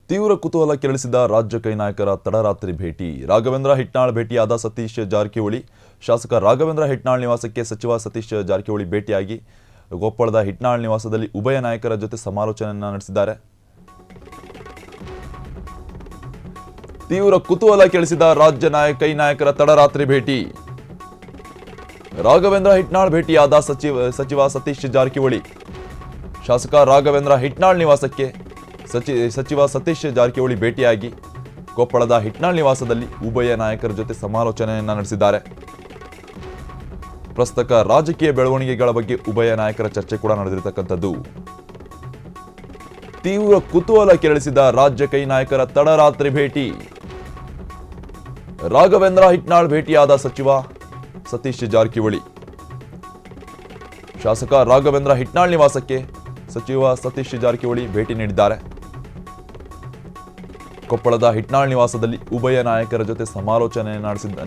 ತೀವ್ರ ಕುತೂಹಲ ಕೆರಳಿಸಿದ ರಾಜ್ಯ ಕೈ ನಾಯಕರ ತಡರಾತ್ರಿ ಭೇಟಿ. ರಾಘವೇಂದ್ರ ಹಿಟ್ನಾಳ್ ಭೇಟಿಯಾದ ಸತೀಶ್ ಜಾರಕಿಹೊಳಿ. ಶಾಸಕ ರಾಘವೇಂದ್ರ ಹಿಟ್ನಾಳ್ ನಿವಾಸಕ್ಕೆ ಸಚಿವ ಸತೀಶ್ ಜಾರಕಿಹೊಳಿ ಭೇಟಿಯಾಗಿ ಕೊಪ್ಪಳದ ಹಿಟ್ನಾಳ್ ನಿವಾಸದಲ್ಲಿ ಉಭಯ ನಾಯಕರ ಜೊತೆ ಸಮಾಲೋಚನೆಯನ್ನು ನಡೆಸಿದ್ದಾರೆ. ತೀವ್ರ ಕುತೂಹಲ ಕೆರಳಿಸಿದ ರಾಜ್ಯ ಕೈ ನಾಯಕರ ತಡರಾತ್ರಿ ಭೇಟಿ. ರಾಘವೇಂದ್ರ ಹಿಟ್ನಾಳ್ ಭೇಟಿಯಾದ ಸಚಿವ ಸತೀಶ್ ಜಾರಕಿಹೊಳಿ. ಶಾಸಕ ರಾಘವೇಂದ್ರ ಹಿಟ್ನಾಳ್ ನಿವಾಸಕ್ಕೆ ಸಚಿವ ಸತೀಶ್ ಜಾರಕಿಹೊಳಿ ಭೇಟಿಯಾಗಿ ಕೊಪ್ಪಳದ ಹಿಟ್ನಾಳ್ ನಿವಾಸದಲ್ಲಿ ಉಭಯ ನಾಯಕರ ಜೊತೆ ಸಮಾಲೋಚನೆಯನ್ನ ನಡೆಸಿದ್ದಾರೆ. ಪ್ರಸ್ತಕ ರಾಜಕೀಯ ಬೆಳವಣಿಗೆಗಳ ಬಗ್ಗೆ ಉಭಯ ನಾಯಕರ ಚರ್ಚೆ ಕೂಡ ನಡೆದಿರತಕ್ಕಂಥದ್ದು. ತೀವ್ರ ಕುತೂಹಲ ಕೆರಳಿಸಿದ ರಾಜ್ಯ ಕೈ ನಾಯಕರ ತಡರಾತ್ರಿ ಭೇಟಿ. ರಾಘವೇಂದ್ರ ಹಿಟ್ನಾಳ್ ಭೇಟಿಯಾದ ಸಚಿವ ಸತೀಶ್ ಜಾರಕಿಹೊಳಿ. ಶಾಸಕ ರಾಘವೇಂದ್ರ ಹಿಟ್ನಾಳ್ ನಿವಾಸಕ್ಕೆ ಸಚಿವ ಸತೀಶ್ ಜಾರಕಿಹೊಳಿ ಭೇಟಿ ನೀಡಿದ್ದಾರೆ. ಕೊಪ್ಪಳದ ಹಿಟ್ನಾಳ್ ನಿವಾಸದಲ್ಲಿ ಉಭಯ ನಾಯಕರ ಜೊತೆ ಸಮಾಲೋಚನೆ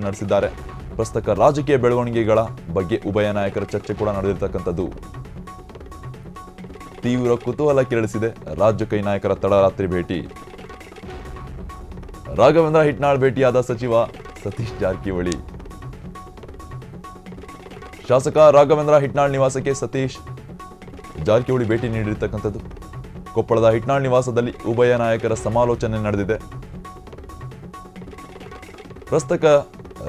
ನಡೆಸಿದ್ದಾರೆ. ಪ್ರಸ್ತಕ ರಾಜಕೀಯ ಬೆಳವಣಿಗೆಗಳ ಬಗ್ಗೆ ಉಭಯ ನಾಯಕರ ಚರ್ಚೆ ಕೂಡ ನಡೆದಿರತಕ್ಕಂಥದ್ದು. ತೀವ್ರ ಕುತೂಹಲ ಕೆರಳಿಸಿದೆ ರಾಜ್ಯ ಕೈ ನಾಯಕರ ತಡರಾತ್ರಿ ಭೇಟಿ. ರಾಘವೇಂದ್ರ ಹಿಟ್ನಾಳ್ ಭೇಟಿಯಾದ ಸಚಿವ ಸತೀಶ್ ಜಾರಕಿಹೊಳಿ. ಶಾಸಕ ರಾಘವೇಂದ್ರ ಹಿಟ್ನಾಳ್ ನಿವಾಸಕ್ಕೆ ಸತೀಶ್ ಜಾರಕಿಹೊಳಿ ಭೇಟಿ ನೀಡಿರತಕ್ಕಂಥದ್ದು. ಕೊಪ್ಪಳದ ಹಿಟ್ನಾಳ್ ನಿವಾಸದಲ್ಲಿ ಉಭಯ ನಾಯಕರ ಸಮಾಲೋಚನೆ ನಡೆದಿದೆ. ಪ್ರಸ್ತಕ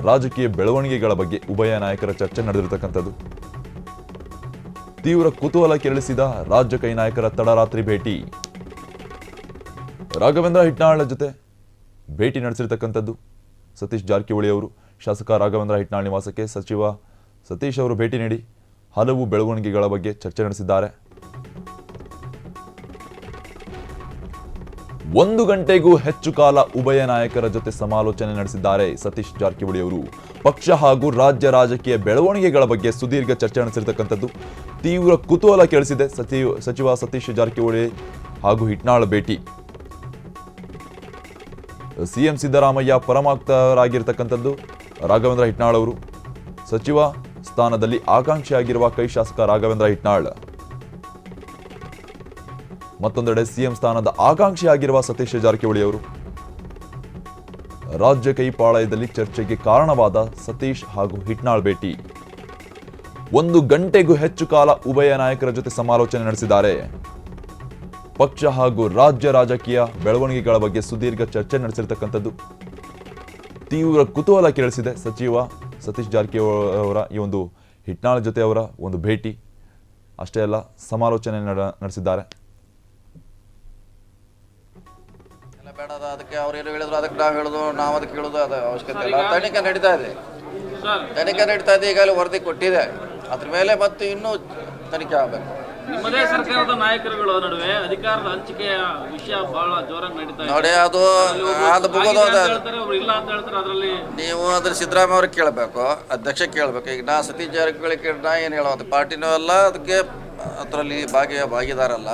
ರಾಜಕೀಯ ಬೆಳವಣಿಗೆಗಳ ಬಗ್ಗೆ ಉಭಯ ನಾಯಕರ ಚರ್ಚೆ ನಡೆದಿರತಕ್ಕಂಥದ್ದು. ತೀವ್ರ ಕುತೂಹಲ ಕೆರಳಿಸಿದ ರಾಜ್ಯ ಕೈ ನಾಯಕರ ತಡರಾತ್ರಿ ಭೇಟಿ. ರಾಘವೇಂದ್ರ ಹಿಟ್ನಾಳ್ ಜೊತೆ ಭೇಟಿ ನಡೆಸಿರ್ತಕ್ಕಂಥದ್ದು ಸತೀಶ್ ಜಾರಕಿಹೊಳಿ ಅವರು. ಶಾಸಕ ರಾಘವೇಂದ್ರ ಹಿಟ್ನಾಳ್ ನಿವಾಸಕ್ಕೆ ಸಚಿವ ಸತೀಶ್ ಅವರು ಭೇಟಿ ನೀಡಿ ಹಲವು ಬೆಳವಣಿಗೆಗಳ ಬಗ್ಗೆ ಚರ್ಚೆ ನಡೆಸಿದ್ದಾರೆ. 1 ಗಂಟೆಗೂ ಹೆಚ್ಚು ಕಾಲ ಉಭಯ ನಾಯಕರ ಜೊತೆ ಸಮಾಲೋಚನೆ ನಡೆಸಿದ್ದಾರೆ ಸತೀಶ್ ಜಾರಕಿಹೊಳಿ ಅವರು. ಪಕ್ಷ ಹಾಗೂ ರಾಜ್ಯ ರಾಜಕೀಯ ಬೆಳವಣಿಗೆಗಳ ಬಗ್ಗೆ ಸುದೀರ್ಘ ಚರ್ಚೆ ನಡೆಸಿರ್ತಕ್ಕಂಥದ್ದು. ತೀವ್ರ ಕುತೂಹಲ ಕೆರಳಿಸಿದೆ ಸಚಿವ ಸತೀಶ್ ಜಾರಕಿಹೊಳಿ ಹಾಗೂ ಹಿಟ್ನಾಳ್ ಭೇಟಿ. ಸಿಎಂ ಸಿದ್ದರಾಮಯ್ಯ ಪರಮಾಪ್ತರಾಗಿರ್ತಕ್ಕಂಥದ್ದು ರಾಘವೇಂದ್ರ ಹಿಟ್ನಾಳ್ ಅವರು. ಸಚಿವ ಸ್ಥಾನದಲ್ಲಿ ಆಕಾಂಕ್ಷಿಯಾಗಿರುವ ಕೈ ಶಾಸಕ ರಾಘವೇಂದ್ರ ಹಿಟ್ನಾಳ್. ಮತ್ತೊಂದೆಡೆ ಸಿಎಂ ಸ್ಥಾನದ ಆಕಾಂಕ್ಷಿಯಾಗಿರುವ ಸತೀಶ್ ಜಾರಕಿಹೊಳಿ ಅವರು. ರಾಜ್ಯ ಕೈ ಪಾಳಯದಲ್ಲಿ ಚರ್ಚೆಗೆ ಕಾರಣವಾದ ಸತೀಶ್ ಹಾಗೂ ಹಿಟ್ನಾಳ್ ಭೇಟಿ. 1 ಗಂಟೆಗೂ ಹೆಚ್ಚು ಕಾಲ ಉಭಯ ನಾಯಕರ ಜೊತೆ ಸಮಾಲೋಚನೆ ನಡೆಸಿದ್ದಾರೆ. ಪಕ್ಷ ಹಾಗೂ ರಾಜ್ಯ ರಾಜಕೀಯ ಬೆಳವಣಿಗೆಗಳ ಬಗ್ಗೆ ಸುದೀರ್ಘ ಚರ್ಚೆ ನಡೆಸಿರ್ತಕ್ಕಂಥದ್ದು. ತೀವ್ರ ಕುತೂಹಲ ಕೆರಳಿಸಿದೆ ಸಚಿವ ಸತೀಶ್ ಜಾರಕಿಹೊಳಿ ಅವರ ಈ ಒಂದು ಹಿಟ್ನಾಳ್ ಜೊತೆ ಅವರ ಒಂದು ಭೇಟಿ. ಅಷ್ಟೇ ಅಲ್ಲ, ಸಮಾಲೋಚನೆ ನಡೆಸಿದ್ದಾರೆ. ಬೇಡದ ಅದಕ್ಕೆ ಅವ್ರು ಏನು ಹೇಳಿದ್ರು ಅದಕ್ಕೆ ನಾವು ಹೇಳೋದು, ನಾವು ಅದಕ್ಕೆ ಹೇಳೋದು ಅದು ಅವಶ್ಯಕತೆ ಇಲ್ಲ. ತನಿಖೆ ನಡೀತಾ ಇದೆ, ಈಗಾಗಲೇ ವರದಿ ಕೊಟ್ಟಿದೆ. ಅದ್ರ ಮೇಲೆ ಮತ್ತೆ ಇನ್ನೂ ತನಿಖೆ ಆಗಬೇಕು. ನಿಮ್ಮದೇ ಸರ್ಕಾರದ ನಾಯಕರುಗಳ ನಡುವೆ ಅಧಿಕಾರದ ಹಂಚಿಕೆಯ ವಿಷಯ ಬಹಳ ಜೋರಾಗಿ ನಡೀತಾ ಇದೆ ನೋಡಿ. ಅದು ಇಲ್ಲ ಅಂತ ಹೇಳ್ತಾರೆ. ಅದರಲ್ಲಿ ನೀವು ಅದ್ರ ಸಿದ್ದರಾಮಯ್ಯ ಅವ್ರಿಗೆ ಕೇಳಬೇಕು, ಅಧ್ಯಕ್ಷ ಕೇಳಬೇಕು. ಈಗ ನಾ ಸತೀಶ್ ಜಾರಕಿಹೊಳಿ ನಾ ಏನು ಹೇಳೋದು, ಪಾರ್ಟಿನೂ ಅಲ್ಲ, ಅದಕ್ಕೆ ಅದರಲ್ಲಿ ಭಾಗಿದಾರಲ್ಲ.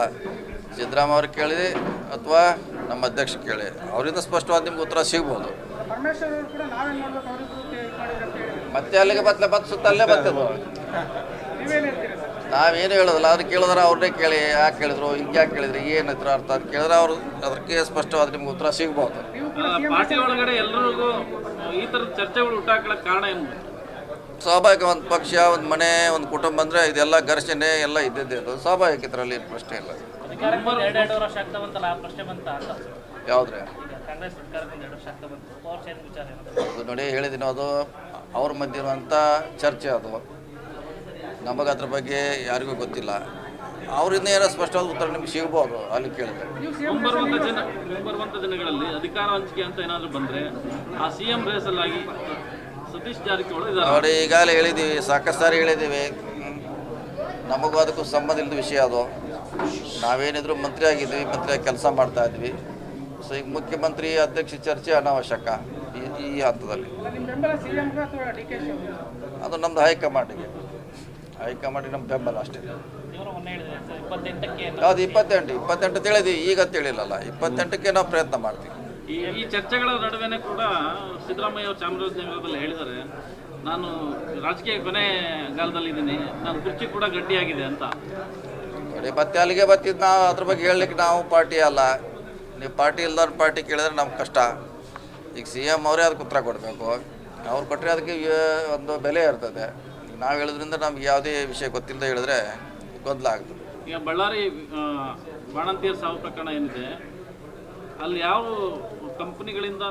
ಸಿದ್ದರಾಮಯ್ಯ ಅವ್ರಿಗೆ ಕೇಳಿ ಅಥವಾ ನಮ್ಮ ಅಧ್ಯಕ್ಷ ಕೇಳಿ, ಅವರಿಂದ ಸ್ಪಷ್ಟವಾದ ನಿಮ್ಗೆ ಉತ್ತರ ಸಿಗ್ಬೋದು. ಮತ್ತೆ ಅಲ್ಲಿಗೆ ಮತ್ತೆ ಸುತ್ತಲ್ಲೇ ಬರ್ತದೆ. ನಾವೇನು ಹೇಳೋದಿಲ್ಲ, ಅದಕ್ಕೆ ಕೇಳಿದ್ರೆ ಅವ್ರನ್ನೇ ಕೇಳಿ, ಯಾಕೆ ಕೇಳಿದ್ರು, ಹಿಂಗೆ ಯಾಕೆ ಕೇಳಿದ್ರಿ, ಏನು ಇದ್ರ ಅರ್ಥ ಅಂತ ಕೇಳಿದ್ರೆ ಅವರು ಅದಕ್ಕೆ ಸ್ಪಷ್ಟವಾದ ನಿಮ್ಗೆ ಉತ್ತರ ಸಿಗ್ಬೋದು. ಪಾರ್ಟಿ ಒಳಗಡೆ ಎಲ್ಲರಿಗೂ ಈ ಥರದ ಚರ್ಚೆಗಳು ಹುಟ್ಟಾಕಳಕ್ಕೆ ಕಾರಣ ಏನು? ಸ್ವಾಭಾವಿಕ. ಒಂದು ಪಕ್ಷ, ಒಂದು ಮನೆ, ಒಂದು ಕುಟುಂಬ ಅಂದರೆ ಇದೆಲ್ಲ ಘರ್ಷಣೆ ಎಲ್ಲ ಇದ್ದಿದ್ದೆ. ಅದು ಸ್ವಾಭಾವಿಕ, ಇದರಲ್ಲಿ ಪ್ರಶ್ನೆ ಇಲ್ಲ. ಯಾವುದ್ರೆ ಅದು ನೋಡಿ ಹೇಳಿದ್ದೀನಿ, ಅದು ಅವ್ರ ಮಧ್ಯೆ ಇರುವಂಥ ಚರ್ಚೆ. ಅದು ನಮಗೆ ಅದ್ರ ಬಗ್ಗೆ ಯಾರಿಗೂ ಗೊತ್ತಿಲ್ಲ. ಅವರಿಂದ ಏನೋ ಸ್ಪಷ್ಟವಾದ ಉತ್ತರ ನಿಮ್ಗೆ ಸಿಗ್ಬೋದು ಅಲ್ಲಿ ಕೇಳಿದ್ರೆ. ಮುಂಬರುವಂಥ ದಿನಗಳಲ್ಲಿ ಅಧಿಕಾರ ಹಂಚಿಕೆ ಅಂತ ಏನಾದರೂ ಬಂದರೆ ಆ ಸಿಎಂ ರೇಸಲ್ಲಾಗಿ ಸತೀಶ್ ಜಾರಕಿಹೊಳಿ ನೋಡಿ, ಈಗಾಗಲೇ ಹೇಳಿದ್ದೀವಿ, ಸಾಕಷ್ಟು ಸಾರಿ ಹೇಳಿದ್ದೀವಿ. ನಮಗೂ ಅದಕ್ಕೂ ಸಂಬಂಧ ಇಲ್ಲದ ವಿಷಯ ಅದು. ನಾವೇನಿದ್ರು ಮಂತ್ರಿ ಆಗಿದ್ವಿ, ಮಂತ್ರಿಯಾಗಿ ಕೆಲಸ ಮಾಡ್ತಾ ಇದ್ವಿ. ಸೊ ಈಗ ಮುಖ್ಯಮಂತ್ರಿ ಅಧ್ಯಕ್ಷ ಚರ್ಚೆ ಅನಾವಶ್ಯಕ ಈ ಹಂತದಲ್ಲಿ. ಅದು ನಮ್ಮದು ಹೈಕಮಾಂಡಿಗೆ ನಮ್ಮ ಬೆಂಬಲ ಅಷ್ಟೇ. ಅದು 28 ತಿಳಿದ್ವಿ, ಈಗ ಅಂತ ಹೇಳಿಲ್ಲಲ್ಲ. 28ಕ್ಕೆ ನಾವು ಪ್ರಯತ್ನ ಮಾಡ್ತೀವಿ. ಈ ಚರ್ಚೆಗಳ ನಡುವೆನೇ ಕೂಡ ಸಿದ್ದರಾಮಯ್ಯ ಅವರು ಚಾಮರಾಜನಗರದಲ್ಲಿ ಹೇಳಿದ್ದಾರೆ, ನಾನು ರಾಜಕೀಯ ಕೊನೆ ಕಾಲದಲ್ಲಿ ಇದ್ದೀನಿ, ನಾನು ಕುರ್ಚಿ ಕೂಡ ಗಟ್ಟಿಯಾಗಿದೆ ಅಂತ. ನೋಡಿ, ಮತ್ತೆ ಅಲ್ಲಿಗೆ ಬರ್ತಿದ್ದು ನಾವು ಅದ್ರ ಬಗ್ಗೆ ಹೇಳಲಿಕ್ಕೆ ನಾವು ಪಾರ್ಟಿ ಅಲ್ಲ. ನೀವು ಪಾರ್ಟಿ ಇಲ್ದವ್ರ ಪಾರ್ಟಿ ಕೇಳಿದ್ರೆ ನಮ್ಗೆ ಕಷ್ಟ. ಈಗ CM ಅವರೇ ಅದಕ್ಕೆ ಉತ್ತರ ಕೊಡಬೇಕು. ಅವ್ರು ಕೊಟ್ಟರೆ ಅದಕ್ಕೆ ಒಂದು ಬೆಲೆ ಇರ್ತದೆ. ನಾವು ಹೇಳೋದ್ರಿಂದ ನಮ್ಗೆ ಯಾವುದೇ ವಿಷಯ ಗೊತ್ತಿಲ್ಲದೆ ಹೇಳಿದ್ರೆ ಗೊಂದಲ ಆಗ್ತದೆ. ಈಗ ಬಳ್ಳಾರಿ ಬಾಣಂತಿಯರ ಸಾವು ಪ್ರಕರಣ ಏನಿದೆ, ಅಲ್ಲಿ ಯಾವ ಕಂಪನಿಗಳಿಂದ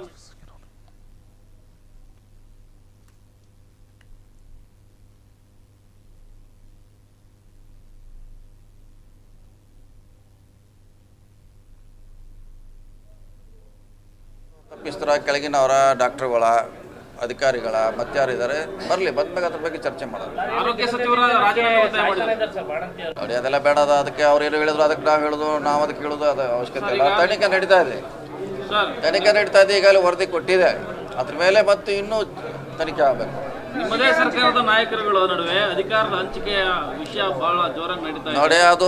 ತಪ್ಪಿಸ್ತರ ಕೆಳಗಿನವರ ಡಾಕ್ಟರ್ಗಳ ಅಧಿಕಾರಿಗಳ ಮತ್ತಾರಿದ್ದಾರೆ ಬರಲಿ, ಬಂದ್ಮೇಲೆ ಅದ್ರ ಬಗ್ಗೆ ಚರ್ಚೆ ಮಾಡೋದು. ಆರೋಗ್ಯ ಸಚಿವರ ರಾಜೀನಾಮೆ ಒತ್ತಾಯ ಮಾಡಿದ್ದಾರೆ ನೋಡಿ, ಅದೆಲ್ಲ ಬೇಡ. ಅದಕ್ಕೆ ಅವ್ರು ಏನು ಹೇಳಿದ್ರು ಅದಕ್ಕೆ ನಾವು ಹೇಳೋದು, ನಾವು ಅದಕ್ಕೆ ಹೇಳೋದು ಅದು ಅವಶ್ಯಕತೆ ಇಲ್ಲ. ತನಿಖೆ ನಡೀತಾ ಇದೆ, ತನಿಖೆ ನಡೀತಾ ಇದೆ. ಈಗಾಗಲೇ ವರದಿ ಕೊಟ್ಟಿದೆ, ಅದ್ರ ಮೇಲೆ ಮತ್ತು ಇನ್ನೂ ತನಿಖೆ ಆಗಬೇಕು. ನಿಮ್ಮದೇ ಸರ್ಕಾರದ ನಾಯಕರುಗಳ ನಡುವೆ ಅಧಿಕಾರದ ಹಂಚಿಕೆಯ ವಿಷಯ ಬಹಳ ಜೋರಾಗಿ ನಡೀತಾ ಇದೆ ನೋಡಿ. ಅದು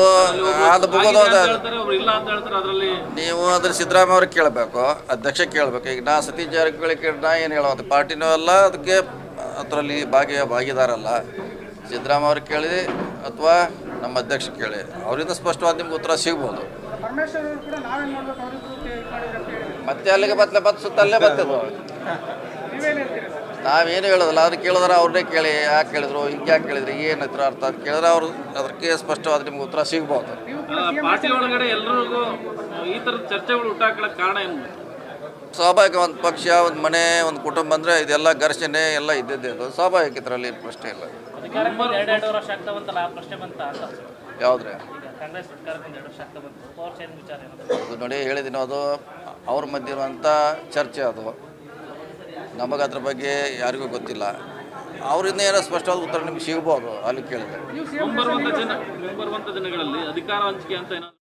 ಇಲ್ಲ ಅಂತ ಹೇಳ್ತಾರೆ. ಅದರಲ್ಲಿ ನೀವು ಅದ್ರ ಸಿದ್ದರಾಮಯ್ಯ ಅವ್ರಿಗೆ ಕೇಳಬೇಕು, ಅಧ್ಯಕ್ಷ ಕೇಳಬೇಕು. ಈಗ ನಾ ಸತೀಶ್ ಜಾರಕಿಹೊಳಿ ನಾ ಏನು ಹೇಳೋದು, ಪಾರ್ಟಿನೂ ಅಲ್ಲ, ಅದಕ್ಕೆ ಅದರಲ್ಲಿ ಭಾಗಿದಾರಲ್ಲ. ಸಿದ್ದರಾಮಯ್ಯ ಅವ್ರಿಗೆ ಕೇಳಿ ಅಥವಾ ನಮ್ಮ ಅಧ್ಯಕ್ಷ ಕೇಳಿ, ಅವರಿಂದ ಸ್ಪಷ್ಟವಾದ ನಿಮ್ಗೆ ಉತ್ತರ ಸಿಗ್ಬೋದು. ಮತ್ತೆ ಅಲ್ಲಿಗೆ ಬತ್ತು ಸುತ್ತಲ್ಲೇ ಬರ್ತದೆ. ನಾವೇನು ಹೇಳೋದಲ್ಲ, ಅದನ್ನ ಕೇಳಿದ್ರೆ ಅವ್ರನ್ನೇ ಕೇಳಿ, ಯಾಕೆ ಕೇಳಿದ್ರು, ಹಿಂಗೆ ಯಾಕೆ ಕೇಳಿದ್ರಿ, ಏನು ಹತ್ರ ಅರ್ಥ ಅಂತ ಕೇಳಿದ್ರೆ ಅವರು ಅದಕ್ಕೆ ಸ್ಪಷ್ಟವಾದ ನಿಮ್ಗೆ ಉತ್ತರ ಸಿಗ್ಬೋದು. ಪಾರ್ಟಿ ಒಳಗಡೆ ಎಲ್ಲರಿಗೂ ಈ ಥರದ ಚರ್ಚೆಗಳು ಹುಟ್ಟಾಕೊಳ್ಳೋಕೆ ಕಾರಣ ಏನು? ಸ್ವಾಭಾವಿಕ. ಒಂದು ಪಕ್ಷ, ಒಂದು ಮನೆ, ಒಂದು ಕುಟುಂಬ ಅಂದರೆ ಇದೆಲ್ಲ ಘರ್ಷಣೆ ಎಲ್ಲ ಇದ್ದಿದ್ದೆ. ಅದು ಸ್ವಾಭಾವಿಕ, ಇದರಲ್ಲಿ ಪ್ರಶ್ನೆ ಇಲ್ಲ. ಯಾವುದ್ರೆ ಅದು ನೋಡಿ ಹೇಳಿದ್ದೀನಿ, ಅದು ಅವ್ರ ಮಧ್ಯೆ ಇರುವಂಥ ಚರ್ಚೆ. ಅದು ನಮಗೆ ಅದ್ರ ಬಗ್ಗೆ ಯಾರಿಗೂ ಗೊತ್ತಿಲ್ಲ. ಅವರಿಂದ ಏನೋ ಸ್ಪಷ್ಟವಾದ ಉತ್ತರ ನಿಮ್ಗೆ ಸಿಗ್ಬೋದು ಅಲ್ಲಿ ಕೇಳಿದ್ರೆ. ಮುಂಬರುವಂಥ ದಿನಗಳಲ್ಲಿ ಅಧಿಕಾರ ಹಂಚಿಕೆ ಅಂತ ಏನಾದ್ರು